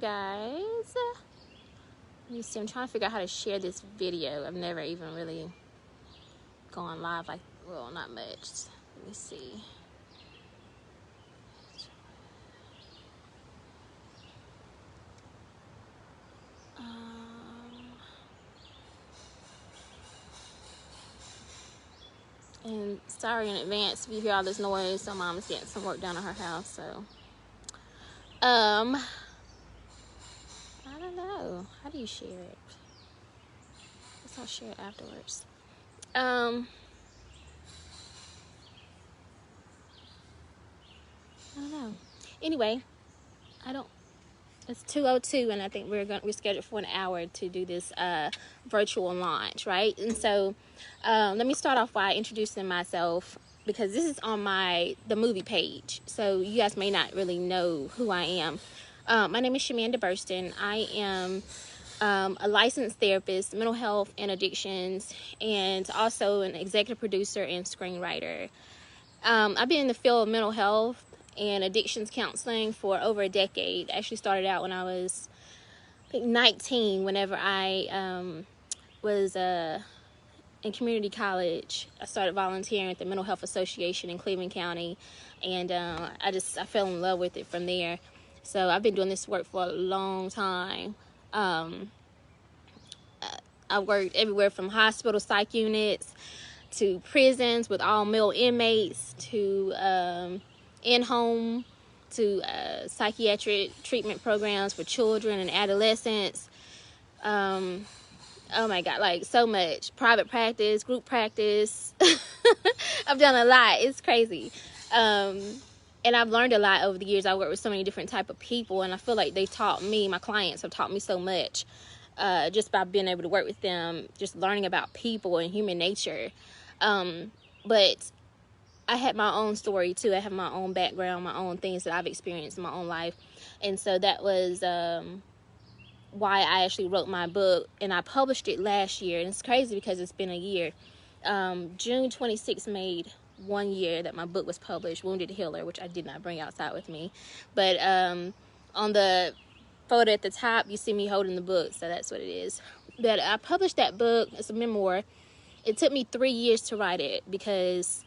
guys. Let me see, I'm trying to figure out how to share this video. I've never even really gone live like, well, not much. Let me see. And sorry in advance if you hear all this noise. So mom's getting some work done on her house, so I don't know. How do you share it? Guess I'll share it afterwards. I don't know. Anyway, it's 2:02, and I think we're scheduled for an hour to do this virtual launch, right? And so let me start off by introducing myself, because this is on the movie page, so you guys may not really know who I am. My name is Shamanda Burston. I am a licensed therapist, mental health and addictions, and also an executive producer and screenwriter. I've been in the field of mental health and addictions counseling for over a decade. I actually started out when I was, I think, 19, whenever I was in community college. I started volunteering at the Mental Health Association in Cleveland County, and I fell in love with it from there. So I've been doing this work for a long time. I worked everywhere from hospital psych units to prisons with all male inmates to in-home to psychiatric treatment programs for children and adolescents. Oh my God, like so much. Private practice, group practice. I've done a lot. It's crazy. And I've learned a lot over the years. I worked with so many different type of people, and I feel like my clients have taught me so much just by being able to work with them, just learning about people and human nature. But I had my own story too. I have my own background, my own things that I've experienced in my own life. And so that was why I actually wrote my book, and I published it last year. And it's crazy because it's been a year. June 26th made 1 year that my book was published, Wounded Healer, which I did not bring outside with me. But on the photo at the top, you see me holding the book, so that's what it is. But I published that book. It's a memoir. It took me 3 years to write it because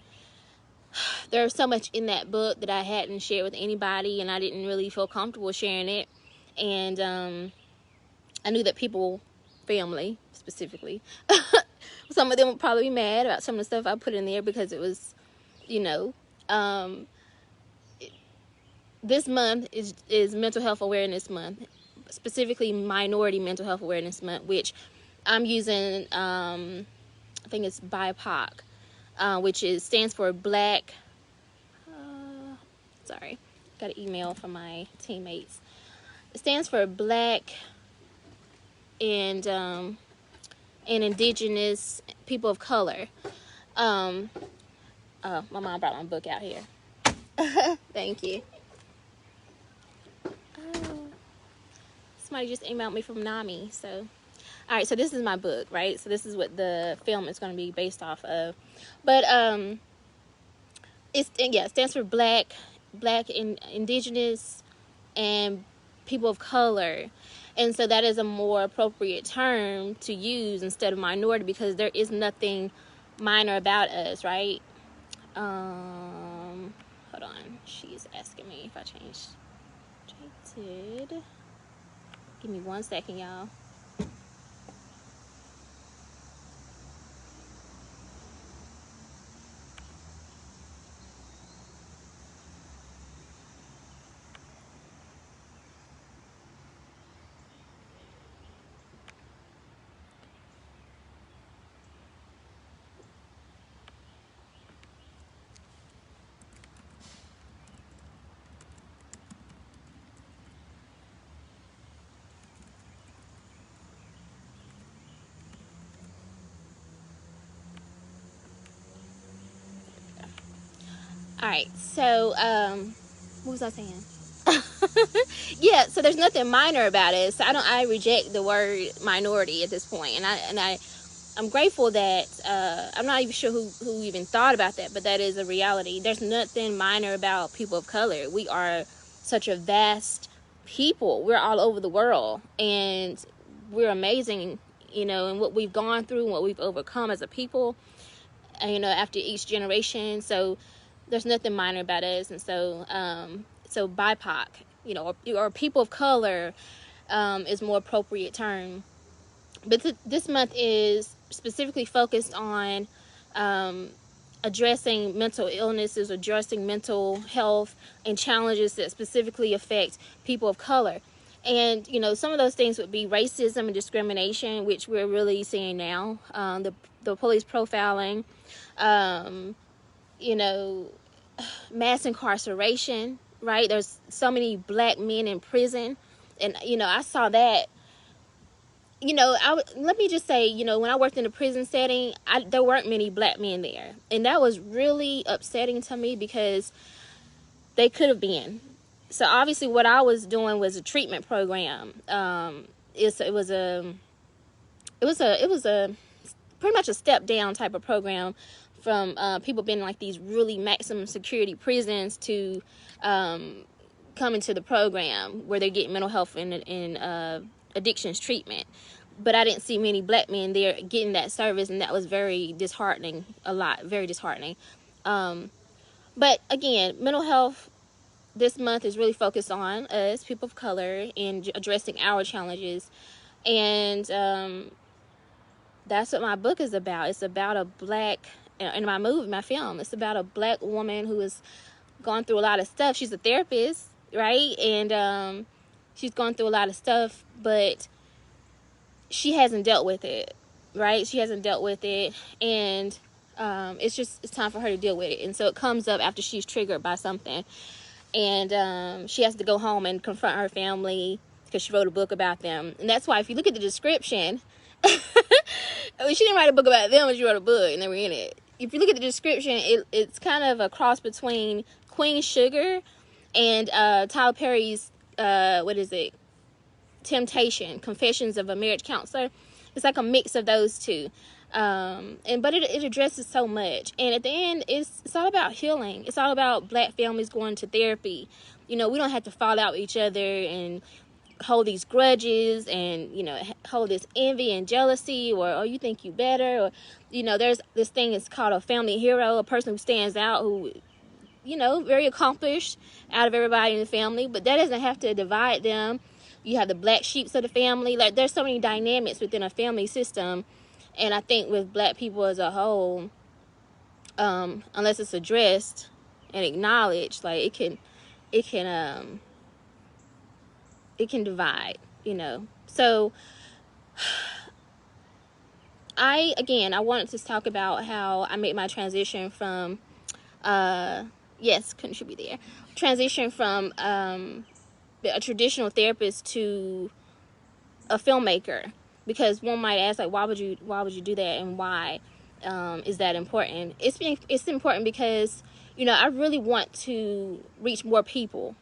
there's so much in that book that I hadn't shared with anybody, and I didn't really feel comfortable sharing it. And I knew that family specifically, some of them would probably be mad about some of the stuff I put in there, because it was, this month is Mental Health Awareness Month, specifically Minority Mental Health Awareness Month, which I'm using, I think it's BIPOC, which stands for Black, sorry, got an email from my teammates. It stands for Black and Indigenous people of color. My mom brought my book out here. Thank you. Somebody just emailed me from NAMI. So, all right, so this is my book, right? So this is what the film is going to be based off of. But it stands for Black and Indigenous and people of color. And so that is a more appropriate term to use instead of minority, because there is nothing minor about us, right? Hold on. She's asking me if I changed. I did. Give me 1 second, y'all. All right, so what was I saying? Yeah, so there's nothing minor about it. So I reject the word minority at this point, and I'm grateful that I'm not even sure who even thought about that, but that is a reality. There's nothing minor about people of color. We are such a vast people. We're all over the world, and we're amazing, and what we've gone through and what we've overcome as a people, and, after each generation. So there's nothing minor about us. And so BIPOC, or people of color, is more appropriate term. But this month is specifically focused on addressing mental illnesses, addressing mental health and challenges that specifically affect people of color. And, some of those things would be racism and discrimination, which we're really seeing now. The police profiling, mass incarceration, right? There's so many black men in prison. And, I saw that. Let me just say, when I worked in a prison setting, there weren't many black men there. And that was really upsetting to me because they could have been. So obviously what I was doing was a treatment program. It was a pretty much a step down type of program from people being in like these really maximum security prisons to come into the program where they're getting mental health and addictions treatment. But I didn't see many black men there getting that service, and that was very disheartening. Very disheartening. But again, mental health this month is really focused on us, people of color, and addressing our challenges. And that's what my book is about. It's about a black, in my film, it's about a black woman who has gone through a lot of stuff. She's a therapist, right? And she's gone through a lot of stuff, but she hasn't dealt with it, right? She hasn't dealt with it, and it's time for her to deal with it. And so it comes up after she's triggered by something, and she has to go home and confront her family because she wrote a book about them. And that's why if you look at the description, I mean, she didn't write a book about them, but she wrote a book and they were in it. If you look at the description, it's kind of a cross between Queen Sugar and Tyler Perry's Temptation, Confessions of a Marriage Counselor. It's like a mix of those two. But it addresses so much. And at the end, it's all about healing. It's all about black families going to therapy. We don't have to fall out with each other and hold these grudges and, hold this envy and jealousy, or, oh, you think you better, or, there's this thing that's called a family hero, a person who stands out, who, very accomplished out of everybody in the family, but that doesn't have to divide them. You have the black sheeps of the family. Like, there's so many dynamics within a family system. And I think with black people as a whole, unless it's addressed and acknowledged, like, it can divide, So I wanted to talk about how I made my transition from, couldn't should be there, transition from a traditional therapist to a filmmaker, because one might ask, like, why would you do that, and why is that important? It's important because I really want to reach more people,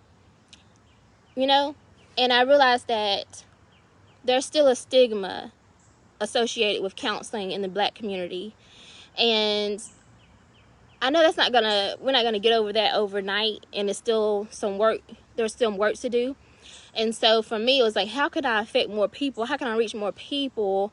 and I realized that there's still a stigma associated with counseling in the black community, and I know we're not gonna get over that overnight, and it's still some work. There's still work to do. And so for me, it was like, how can I affect more people? How can I reach more people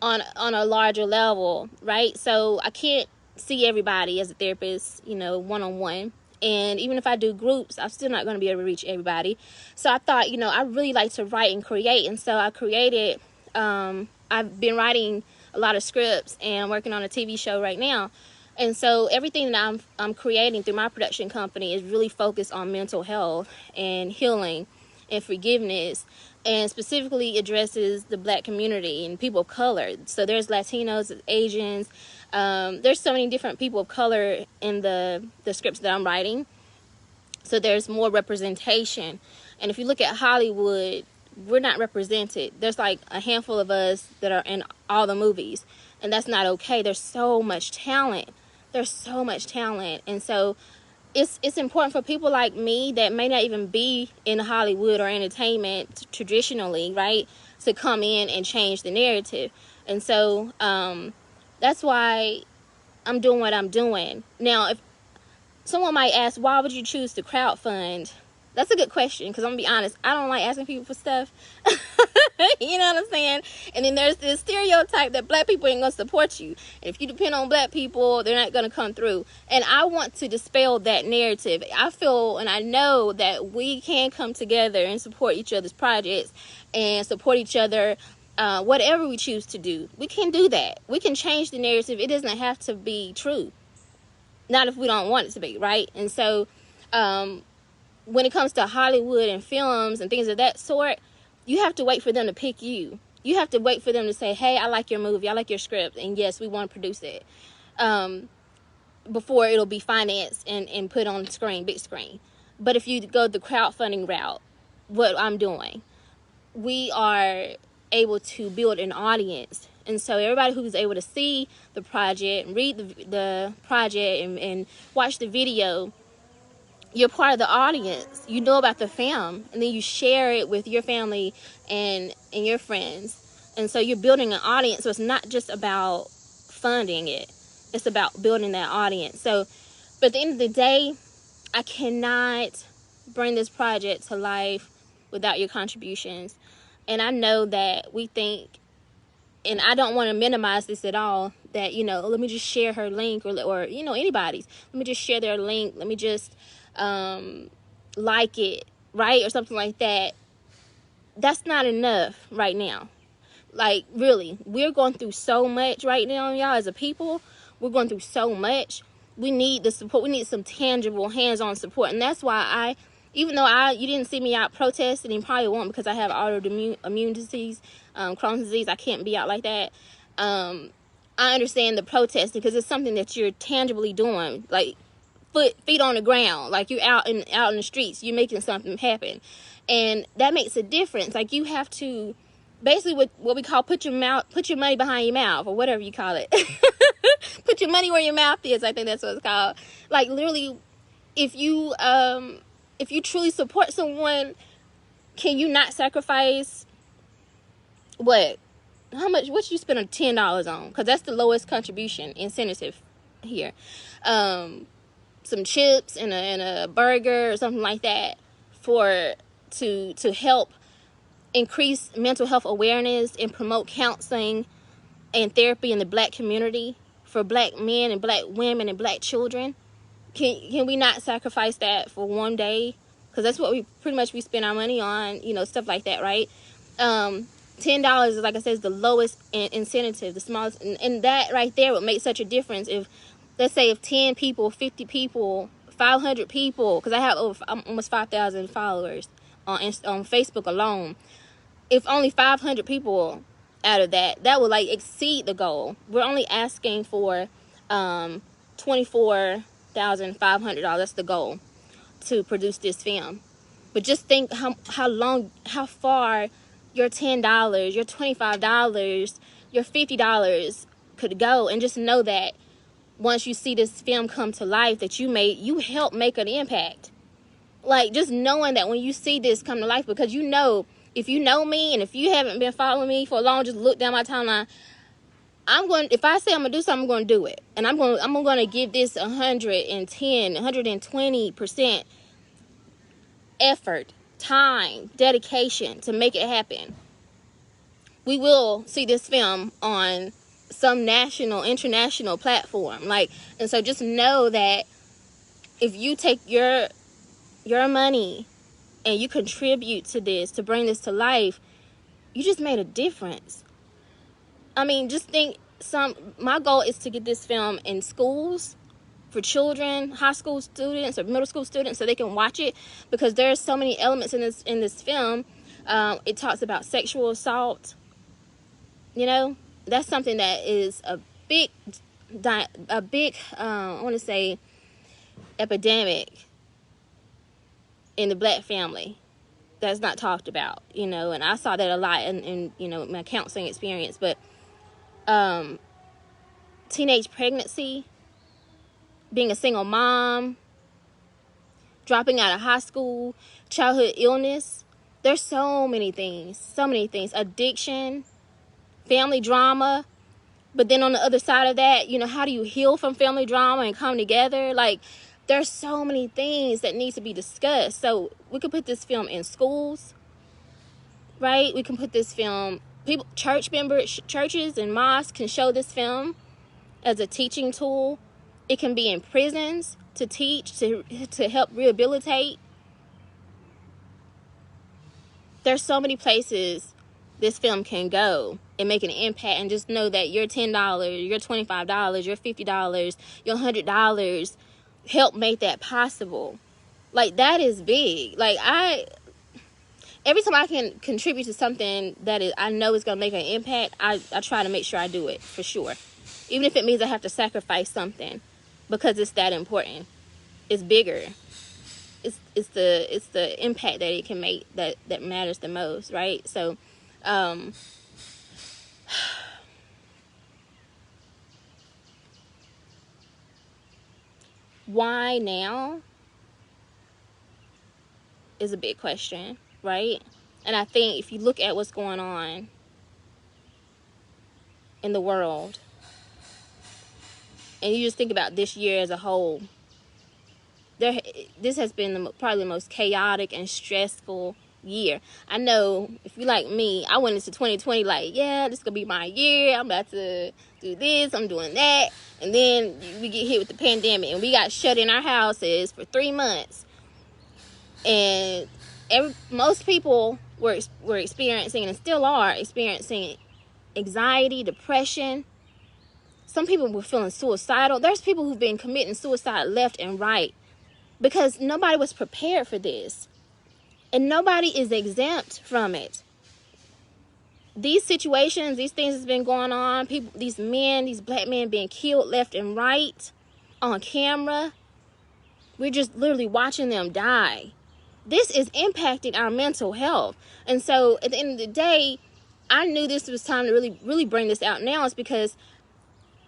on a larger level, right? So I can't see everybody as a therapist, one-on-one. And even if I do groups, I'm still not going to be able to reach everybody. So I thought, I really like to write and create. And so I created, I've been writing a lot of scripts, and I'm working on a TV show right now. And so everything that I'm creating through my production company is really focused on mental health and healing and forgiveness, and specifically addresses the black community and people of color. So there's Latinos, Asians, there's so many different people of color in the scripts that I'm writing. So there's more representation. And if you look at Hollywood, we're not represented. There's like a handful of us that are in all the movies, and that's not okay. There's so much talent. And so it's important for people like me that may not even be in Hollywood or entertainment traditionally, right, to come in and change the narrative. And so that's why I'm doing what I'm doing. Now, if someone might ask, why would you choose to crowdfund That's a good question, because I'm gonna be honest, I don't like asking people for stuff. You know what I'm saying? And then there's this stereotype that black people ain't gonna support you. And if you depend on black people, they're not gonna come through. And I want to dispel that narrative. I feel and I know that we can come together and support each other's projects and support each other, whatever we choose to do. We can do that. We can change the narrative. It doesn't have to be true. Not if we don't want it to be, right? And so when it comes to Hollywood and films and things of that sort, you have to wait for them to pick you. You have to wait for them to say, hey, I like your movie, I like your script, and yes, we want to produce it, before it'll be financed and put on the screen, big screen. But if you go the crowdfunding route, what I'm doing, we are able to build an audience. And so everybody who's able to see the project and read the project and watch the video, you're part of the audience. You know about the film, and then you share it with your family and your friends. And so you're building an audience. So it's not just about funding it. It's about building that audience. So, but at the end of the day, I cannot bring this project to life without your contributions. And I know that we think, and I don't want to minimize this at all, that, you know, let me just share her link, or you know, anybody's. Let me just share their link. Let me just like it, right? Or something like that. That's not enough right now. Like, really, we're going through so much right now, y'all, as a people. We're going through so much. We need the support. We need some tangible, hands-on support. And that's why even though you didn't see me out protesting, and probably won't, because I have autoimmune disease, Crohn's disease, I can't be out like that. I understand the protesting, because it's something that you're tangibly doing, like feet on the ground, like you're out in the streets, you're making something happen, and that makes a difference. Like, you have to basically what we call put your money behind your mouth, or whatever you call it. Put your money where your mouth is. I think that's what it's called. Like, literally, if you truly support someone, can you not sacrifice what you spend $10 on? Because that's the lowest contribution incentive here. Some chips and a burger or something like that to help increase mental health awareness and promote counseling and therapy in the black community for black men and black women and black children. Can we not sacrifice that for one day? Because that's what we spend our money on, you know, stuff like that, right? $10 is, like I said, is the lowest incentive, the smallest, and that right there would make such a difference. If, let's say, if 10 people, 50 people, 500 people, because I have almost 5,000 followers on Facebook alone. If only 500 people out of that would like exceed the goal. We're only asking for $24,500. That's the goal to produce this film. But just think how far your $10, your $25, your $50 could go, and just know that once you see this film come to life, that you help make an impact. Like, just knowing that when you see this come to life, because you know, if you know me, and if you haven't been following me for long, just look down my timeline. If I say I'm gonna do something, I'm gonna do it, and I'm gonna give this 120% effort, time, dedication to make it happen. We will see this film on some national, international platform. Like, and so just know that if you take your money and you contribute to this, to bring this to life, you just made a difference. I mean, just think, my goal is to get this film in schools for children, high school students or middle school students, so they can watch it, because there's so many elements in this film. It talks about sexual assault. You know, that's something that is a big I want to say epidemic in the black family that's not talked about, you know, and I saw that a lot in you know, my counseling experience. But teenage pregnancy, being a single mom, dropping out of high school, childhood illness, there's so many things, addiction, family drama. But then on the other side of that, you know, how do you heal from family drama and come together? Like, There's so many things that need to be discussed. So we could put this film in schools, right? We can put this film, people, church members, churches and mosques can show this film as a teaching tool. It can be in prisons to teach, to help rehabilitate. There's so many places this film can go and make an impact, and just know that your $10, your $25, your $50, your $100 help make that possible. Like, that is big. Like, every time I can contribute to something that I know is going to make an impact, I try to make sure I do it, for sure. Even if it means I have to sacrifice something, because it's that important. It's bigger. It's the impact that it can make that matters the most, right? So, why now is a big question, right? And I think if you look at what's going on in the world, and you just think about this year as a whole, this has been probably the most chaotic and stressful year. I know if you like me, I went into 2020 like, yeah, this is gonna be my year. I'm about to do this, I'm doing that, and then we get hit with the pandemic, and we got shut in our houses for 3 months, and most people were experiencing, and still are experiencing, anxiety, depression. Some people were feeling suicidal. There's people who've been committing suicide left and right because nobody was prepared for this. And nobody is exempt from it. These situations, these things that's been going on, people, these black men being killed left and right on camera. We're just literally watching them die. This is impacting our mental health. And so at the end of the day, I knew this was time to really, really bring this out now, is because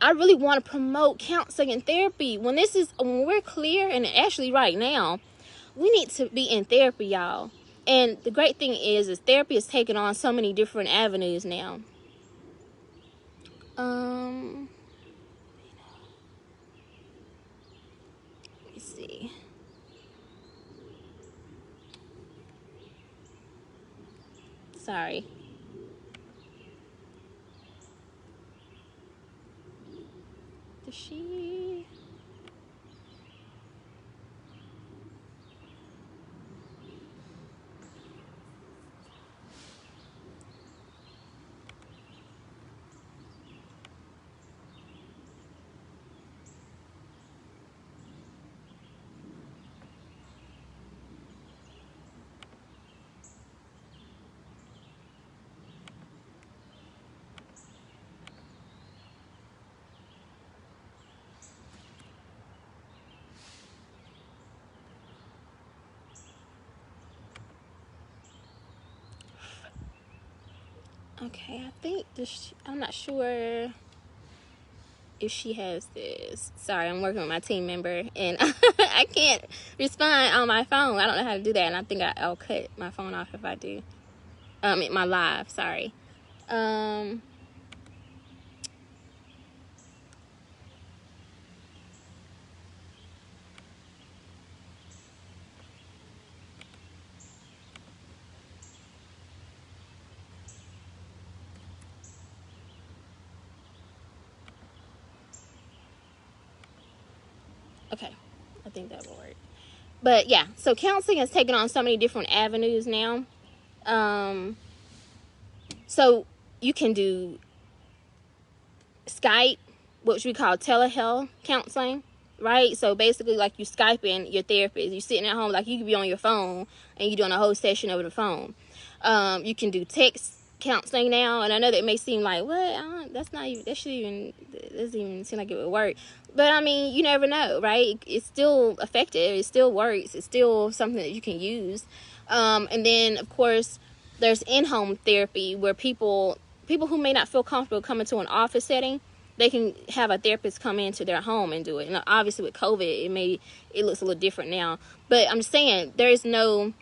I really want to promote counseling and therapy. When we're clear, and actually right now, we need to be in therapy, y'all. And the great thing is therapy is taking on so many different avenues now. Let me see. Sorry. Does she... Okay, I think I'm not sure if she has this. Sorry, I'm working with my team member, and I can't respond on my phone. I don't know how to do that, and I think I'll cut my phone off if I do. My live, sorry. Okay, I think that will work. But yeah, so counseling has taken on so many different avenues now. So you can do Skype, which we call telehealth counseling, right? So basically, like, you Skyping your therapist. You're sitting at home, like, you could be on your phone and you're doing a whole session over the phone. You can do text counseling now, and I know that it may seem like, what? That doesn't even seem like it would work. But I mean, you never know, right? It's still effective. It still works. It's still something that you can use. And then, of course, there's in-home therapy, where people who may not feel comfortable coming to an office setting, they can have a therapist come into their home and do it. And obviously with COVID, it looks a little different now. But I'm just saying, there is no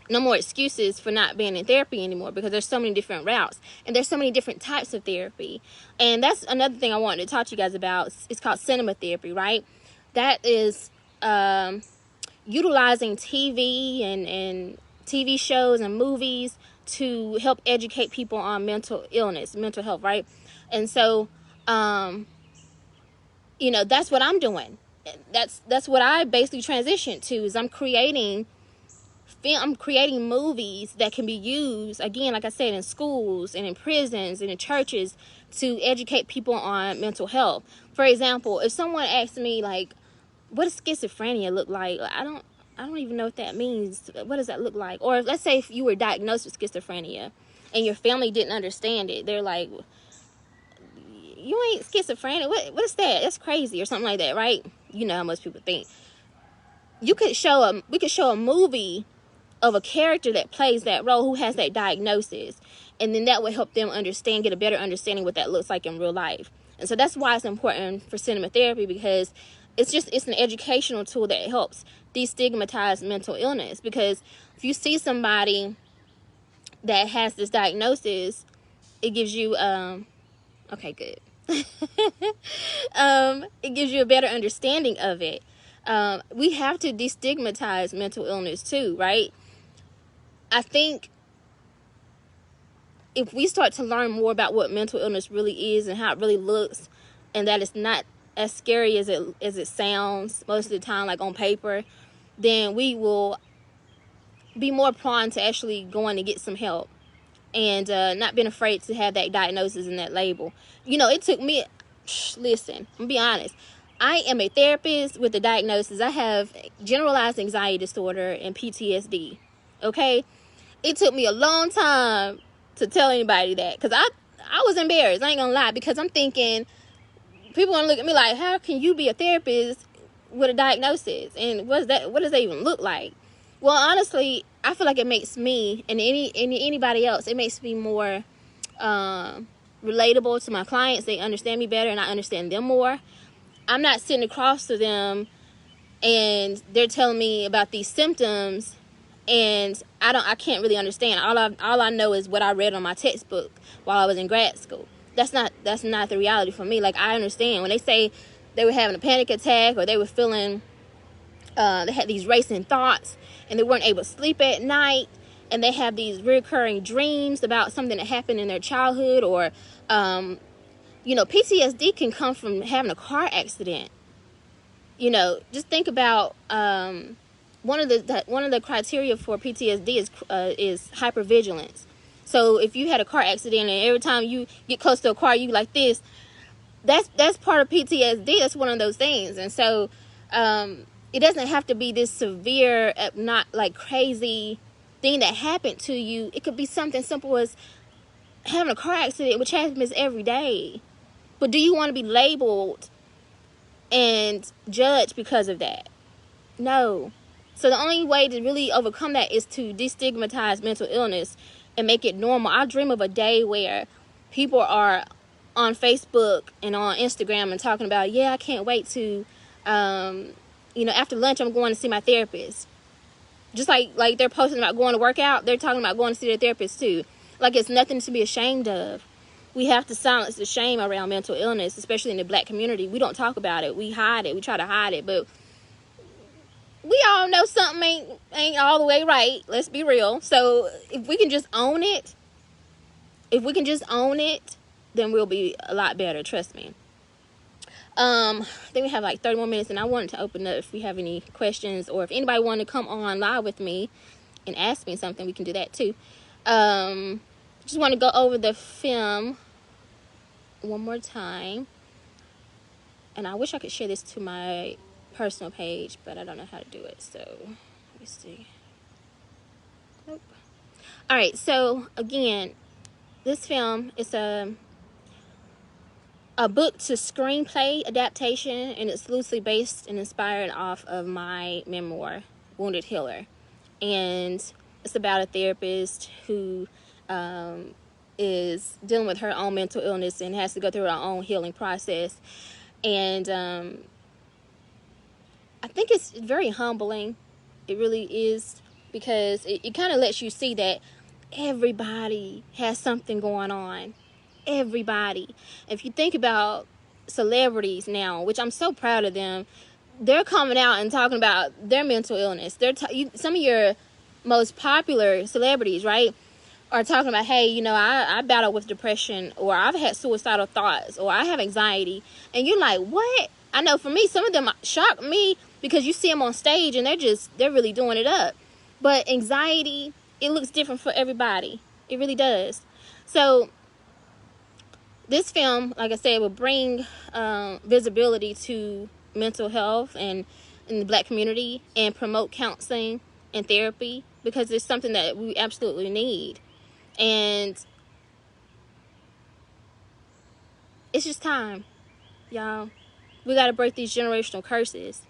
more excuses for not being in therapy anymore, because there's so many different routes, and there's so many different types of therapy. And that's another thing I wanted to talk to you guys about. It's called cinema therapy, right? That is utilizing TV and TV shows and movies to help educate people on mental illness, mental health, right? And so, that's what I'm doing. That's what I basically transitioned to, is I'm creating movies that can be used, again, like I said, in schools and in prisons and in churches to educate people on mental health. For example, if someone asks me, like, what does schizophrenia look like? I don't even know what that means. What does that look like? Or let's say if you were diagnosed with schizophrenia and your family didn't understand it, they're like, you ain't schizophrenic. What is that? That's crazy, or something like that, right? You know how most people think. We could show a movie of a character that plays that role, who has that diagnosis, and then that would help them get a better understanding what that looks like in real life. And so that's why it's important for cinema therapy, because it's an educational tool that helps destigmatize mental illness. Because if you see somebody that has this diagnosis, it gives you okay, good. It gives you a better understanding of it. We have to destigmatize mental illness too, right? I think if we start to learn more about what mental illness really is and how it really looks, and that it's not as scary as it sounds most of the time, like on paper, then we will be more prone to actually going to get some help and not being afraid to have that diagnosis and that label. It took me, listen, I'm gonna be honest. I am a therapist with a diagnosis. I have generalized anxiety disorder and PTSD. Okay? It took me a long time to tell anybody that, because I was embarrassed. I ain't gonna lie, because I'm thinking people gonna look at me like, how can you be a therapist with a diagnosis? And what does that even look like? Well, honestly, I feel like it makes me and anybody else, it makes me more relatable to my clients. They understand me better and I understand them more. I'm not sitting across to them and they're telling me about these symptoms and I can't really understand. All I know is what I read on my textbook while I was in grad school. That's not the reality for me. Like, I understand when they say they were having a panic attack, or they were feeling they had these racing thoughts and they weren't able to sleep at night, and they have these recurring dreams about something that happened in their childhood, or PTSD can come from having a car accident. Just think about one of the criteria for PTSD is hypervigilance. So if you had a car accident and every time you get close to a car you like this, that's part of PTSD. That's one of those things. And so it doesn't have to be this severe, not like crazy thing that happened to you. It could be something simple as having a car accident, which happens every day. But do you want to be labeled and judged because of that? No. So the only way to really overcome that is to destigmatize mental illness and make it normal. I dream of a day where people are on Facebook and on Instagram and talking about, yeah, I can't wait to, after lunch I'm going to see my therapist. Just like they're posting about going to work out, they're talking about going to see their therapist too. Like, it's nothing to be ashamed of. We have to silence the shame around mental illness, especially in the Black community. We don't talk about it. We hide it. We try to hide it, but we all know something ain't all the way right. Let's be real. So if we can just own it, then we'll be a lot better. Trust me. I think we have like 30 more minutes, and I wanted to open up if we have any questions, or if anybody wanted to come on live with me and ask me something, we can do that too. Just want to go over the film one more time, and I wish I could share this to my personal page, but I don't know how to do it, so let me see. Nope. All right, so again, this film is a book to screenplay adaptation, and it's loosely based and inspired off of my memoir, Wounded Healer. And it's about a therapist who is dealing with her own mental illness and has to go through her own healing process. And I think it's very humbling. It really is, because it kind of lets you see that everybody has something going on. Everybody. If you think about celebrities now, which I'm so proud of them, they're coming out and talking about their mental illness. Some of your most popular celebrities, right, are talking about, hey, you know, I battle with depression, or I've had suicidal thoughts, or I have anxiety. And you're like, what? I know for me, some of them shock me because you see them on stage and they're really doing it up. But anxiety, it looks different for everybody. It really does. So this film, like I said, will bring visibility to mental health and in the Black community, and promote counseling and therapy, because it's something that we absolutely need. And it's just time, y'all. We got to break these generational curses.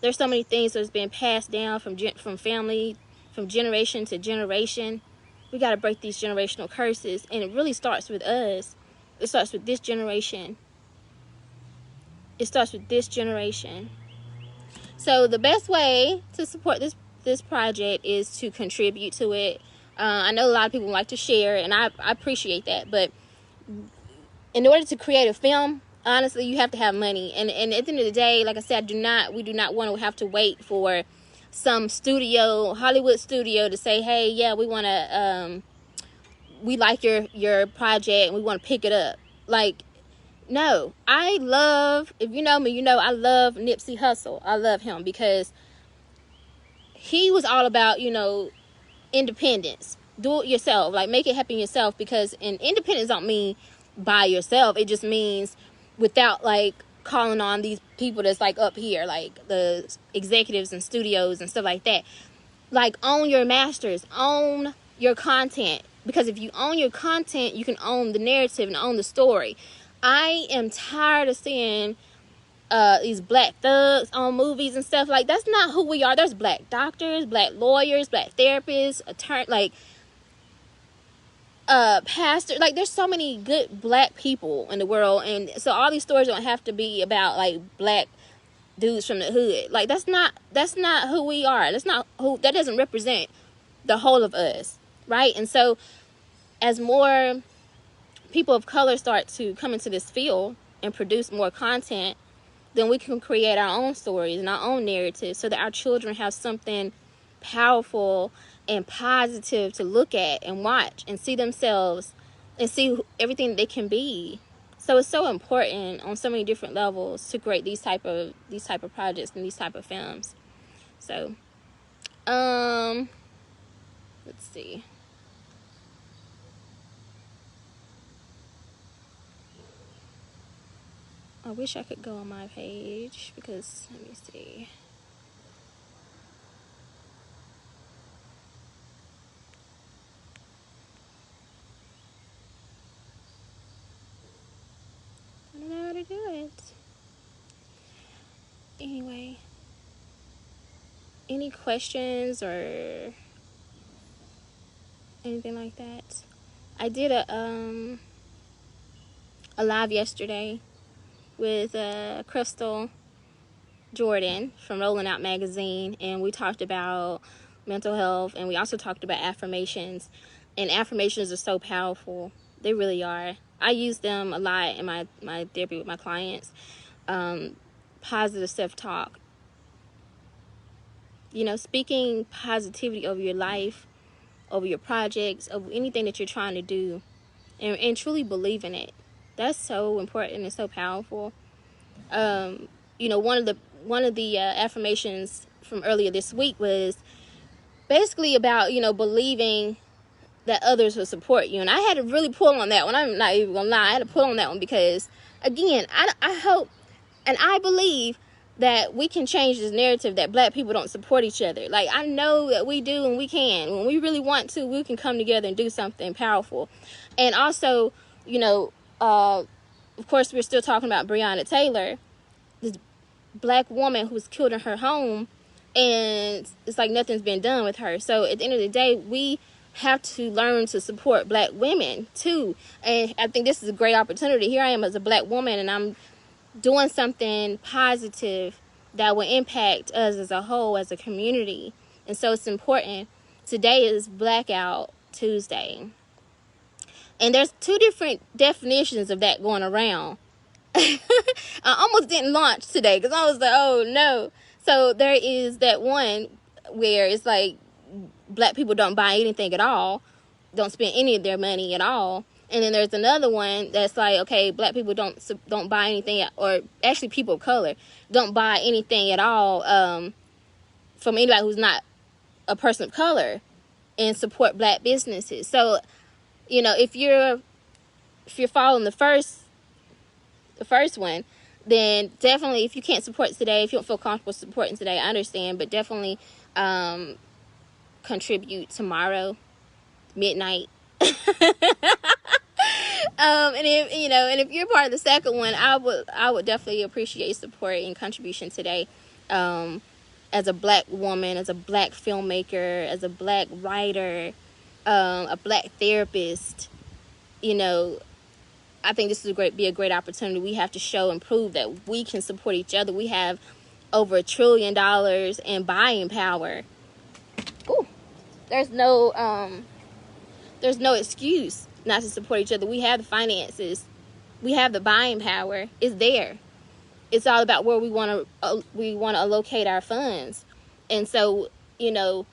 There's so many things that's been passed down from family, from generation to generation. We got to break these generational curses, and it really starts with us. It starts with this generation. It starts with this generation. So the best way to support this project is to contribute to it. I know a lot of people like to share, and I appreciate that. But in order to create a film, honestly, you have to have money. And at the end of the day, like I said, we do not want to have to wait for some Hollywood studio to say, hey, yeah, we want to, we like your project and we want to pick it up. Like, no. If you know me, you know I love Nipsey Hussle. I love him because he was all about, you know, independence. Do it yourself. Like, make it happen yourself. Because independence don't mean by yourself. It just means without, like, calling on these people that's, like, up here, like the executives and studios and stuff like that. Like, own your masters. Own your content. Because if you own your content, you can own the narrative and own the story. I am tired of seeing these black thugs on movies and stuff. Like, that's not who we are. There's black doctors, black lawyers, black therapists, pastors. Like, there's so many good black people in the world, and so all these stories don't have to be about, like, black dudes from the hood. Like, that's not who we are. That doesn't represent the whole of us, right? And so as more people of color start to come into this field and produce more content, then we can create our own stories and our own narratives so that our children have something powerful and positive to look at and watch and see themselves and see everything they can be. So it's so important on so many different levels to create these type of projects and these type of films. So let's see. I wish I could go on my page because, let me see. I don't know how to do it. Anyway, any questions or anything like that? I did a live yesterday with Crystal Jordan from Rolling Out Magazine, and we talked about mental health, and we also talked about affirmations. And affirmations are so powerful. They really are. I use them a lot in my therapy with my clients. Positive self-talk. You know, speaking positivity over your life, over your projects, over anything that you're trying to do, and truly believe in it. That's so important and so powerful. You know, one of the affirmations from earlier this week was basically about, you know, believing that others will support you. And I had to really pull on that one. I'm not even gonna lie. I had to pull on that one because, again, I hope and I believe that we can change this narrative that black people don't support each other. Like, I know that we do, and we can. When we really want to, we can come together and do something powerful. And also, you know, of course, we're still talking about Breonna Taylor, this black woman who was killed in her home, and it's like nothing's been done with her. So at the end of the day, we have to learn to support black women too. And I think this is a great opportunity. Here I am as a black woman, and I'm doing something positive that will impact us as a whole, as a community. And so it's important. Today is Blackout Tuesday. And there's two different definitions of that going around I almost didn't launch today because I was like, oh no. So there is that one where it's like black people don't buy anything at all, don't spend any of their money at all. And then there's another one that's like, okay, black people don't buy anything, or actually people of color don't buy anything at all from anybody who's not a person of color, and support black businesses. So, you know, if you're following the first one, then definitely, if you can't support today, if you don't feel comfortable supporting today, I understand, but definitely contribute tomorrow, midnight. And if you're part of the second one, I would definitely appreciate support and contribution today. As a black woman, as a black filmmaker, as a black writer, a black therapist, you know, I think this would be a great opportunity. We have to show and prove that we can support each other. We have over $1 trillion in buying power. Ooh, there's no excuse not to support each other. We have the finances. We have the buying power. It's there. It's all about where we want to allocate our funds. And so, you know,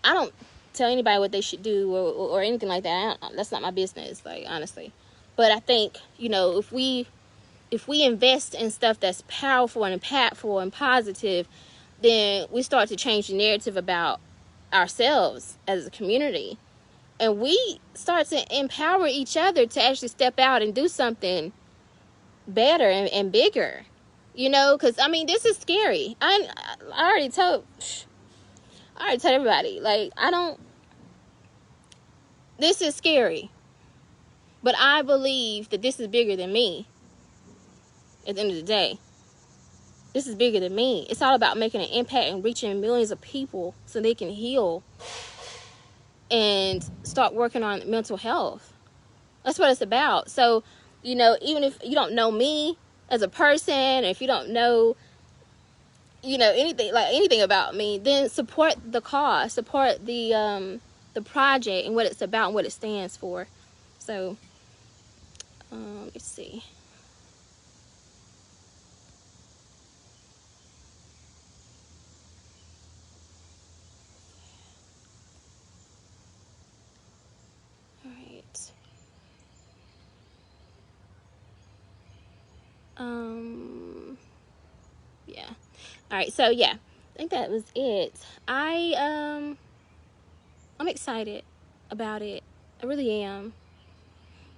I don't tell anybody what they should do or anything like that. That's not my business, like, honestly. But I think, you know, if we invest in stuff that's powerful and impactful and positive, then we start to change the narrative about ourselves as a community. And we start to empower each other to actually step out and do something better and bigger. You know, because, I mean, this is scary. I already told everybody, like, this is scary. But I believe that this is bigger than me at the end of the day. This is bigger than me. It's all about making an impact and reaching millions of people so they can heal and start working on mental health. That's what it's about. So, you know, even if you don't know me as a person, if you don't know, you know, anything about me, then support the cause, support the project and what it's about and what it stands for. So, let's see. All right. Yeah. All right. So yeah, I think that was it. I'm excited about it. I really am,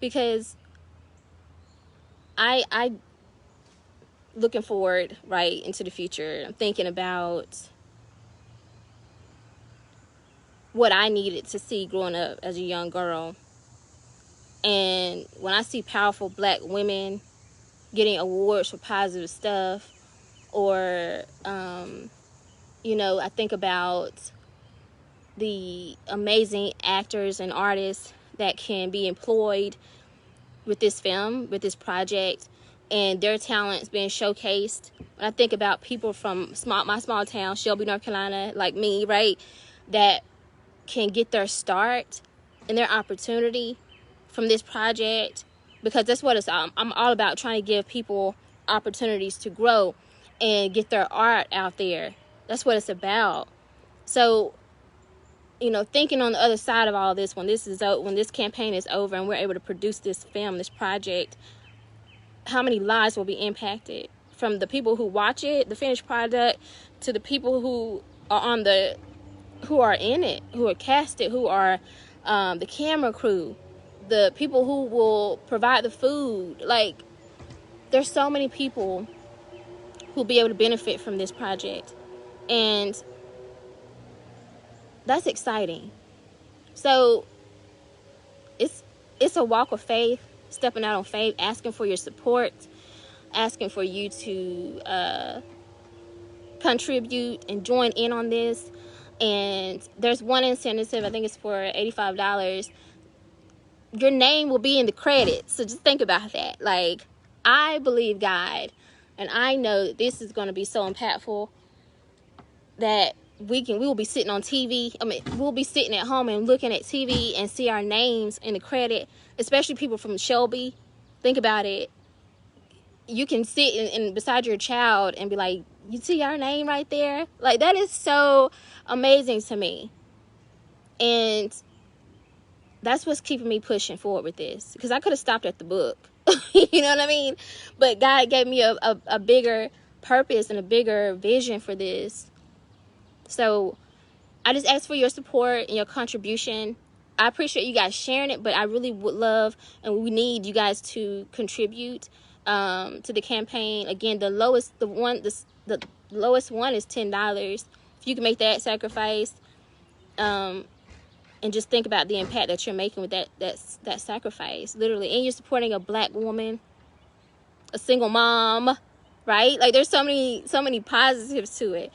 because I looking forward right into the future. I'm thinking about what I needed to see growing up as a young girl. And when I see powerful black women getting awards for positive stuff, or, you know, I think about the amazing actors and artists that can be employed with this film, with this project, and their talents being showcased. When I think about people from my small town, Shelby, North Carolina, like me, right, that can get their start and their opportunity from this project, because that's what I'm all about, trying to give people opportunities to grow and get their art out there. That's what it's about. So, you know, thinking on the other side of all this, when this campaign is over and we're able to produce this film, this project, how many lives will be impacted, from the people who watch it, the finished product, to the people who are in it, who are casted, who are the camera crew, the people who will provide the food. Like, there's so many people who'll be able to benefit from this project, and that's exciting. So it's a walk of faith, stepping out on faith, asking for your support, asking for you to contribute and join in on this. And there's one incentive, I think it's for $85. Your name will be in the credits. So just think about that. Like, I believe God, and I know that this is going to be so impactful that we will be sitting on TV. I mean, we'll be sitting at home and looking at TV and see our names in the credit, especially people from Shelby. Think about it. you can sit in beside your child and be like, you see our name right there? Like, that is so amazing to me. And that's what's keeping me pushing forward with this, because I could have stopped at the book. You know what I mean? But God gave me a bigger purpose and a bigger vision for this. So I just ask for your support and your contribution. I appreciate you guys sharing it, but I really would love, and we need you guys to contribute to the campaign. Again, the lowest one is $10. If you can make that sacrifice, and just think about the impact that you're making with that sacrifice, literally. And you're supporting a Black woman, a single mom, right? Like, there's so many positives to it.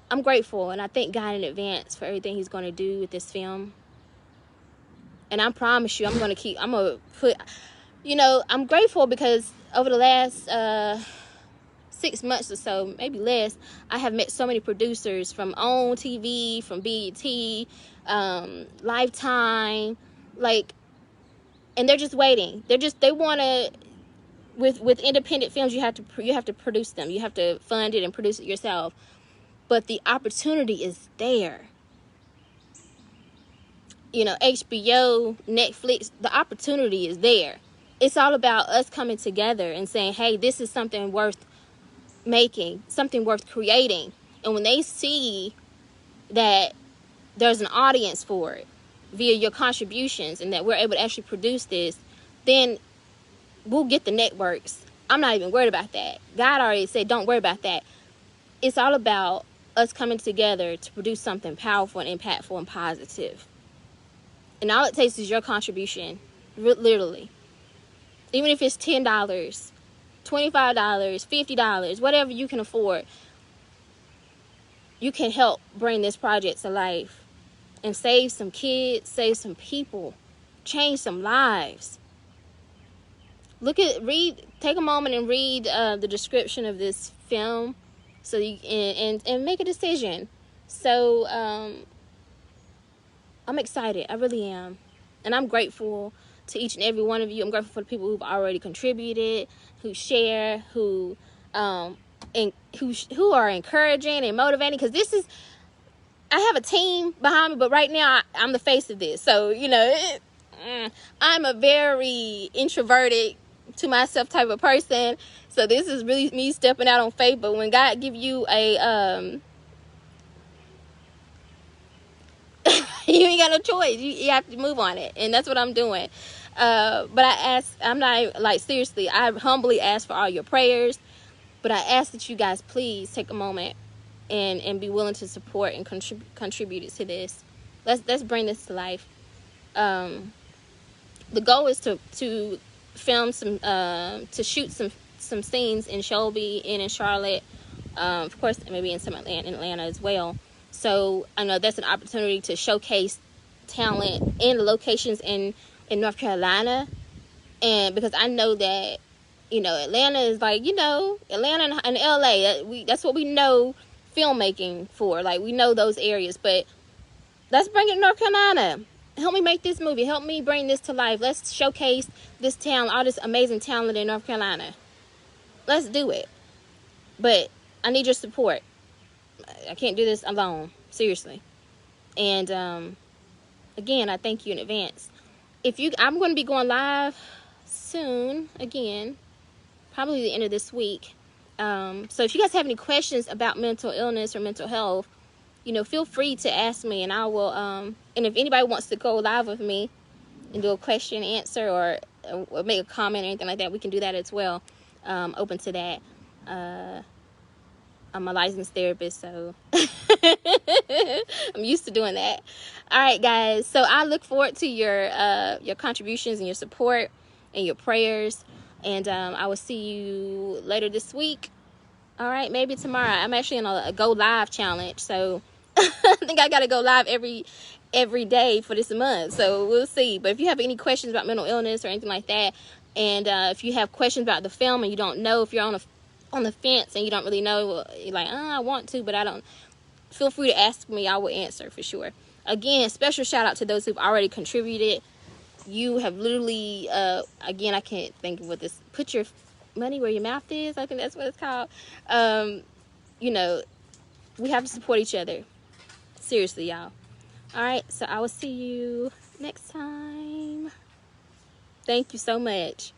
I'm grateful, and I thank God in advance for everything he's going to do with this film. And I promise you, I'm going to put, I'm grateful because over the last 6 months or so, maybe less, I have met so many producers from OWN TV, from BET, Lifetime, like, and they're just waiting. They want to, with independent films, you have to produce them. You have to fund it and produce it yourself. But the opportunity is there. HBO, Netflix, the opportunity is there. It's all about us coming together and saying, hey, this is something worth making, something worth creating. And when they see that there's an audience for it via your contributions, and that we're able to actually produce this, then we'll get the networks. I'm not even worried about that. God already said, don't worry about that. It's all about us coming together to produce something powerful and impactful and positive. And all it takes is your contribution, literally. Even if it's $10, $25, $50, whatever you can afford, you can help bring this project to life and save some kids, save some people, change some lives. Take a moment and read the description of this film, so you and make a decision. So I'm excited. I really am. And I'm grateful to each and every one of you. I'm grateful for the people who've already contributed, who share, who are encouraging and motivating. Because I have a team behind me, but right now I'm the face of this. So, I'm a very introverted to myself type of person. So this is really me stepping out on faith. But when God give you a you ain't got no choice. You have to move on it. And that's what I'm doing. But I humbly ask for all your prayers. But I ask that you guys please take a moment and be willing to support and contribute to this. Let's bring this to life. The goal is to film to shoot some scenes in Shelby and in Charlotte. Of course, maybe in Atlanta as well. So I know that's an opportunity to showcase talent in the locations in North Carolina. And because I know that, Atlanta is like, Atlanta and LA, that's what we know filmmaking for. Like, we know those areas. But let's bring it to North Carolina. Help me make this movie. Help me bring this to life. Let's showcase this talent, all this amazing talent in North Carolina. Let's do it. But I need your support. I can't do this alone. Seriously. And again, I thank you in advance. I'm going to be going live soon again, probably the end of this week. So if you guys have any questions about mental illness or mental health, feel free to ask me, and I will. And if anybody wants to go live with me and do a question and answer, or make a comment or anything like that, we can do that as well. Open to that. I'm a licensed therapist, so I'm used to doing that. All right, guys. So I look forward to your contributions and your support and your prayers. And I will see you later this week. All right, maybe tomorrow. I'm actually on a go live challenge, so I think I got to go live every day for this month. So we'll see. But if you have any questions about mental illness or anything like that, and if you have questions about the film and you don't know, if you're on the fence and you don't really know, you're like, I want to, but I don't, feel free to ask me. I will answer for sure. Again, special shout out to those who've already contributed. you have literally, again, I can't think of what this, put your money where your mouth is. I think that's what it's called. You know, we have to support each other. Seriously, y'all. All right, so I will see you next time. Thank you so much.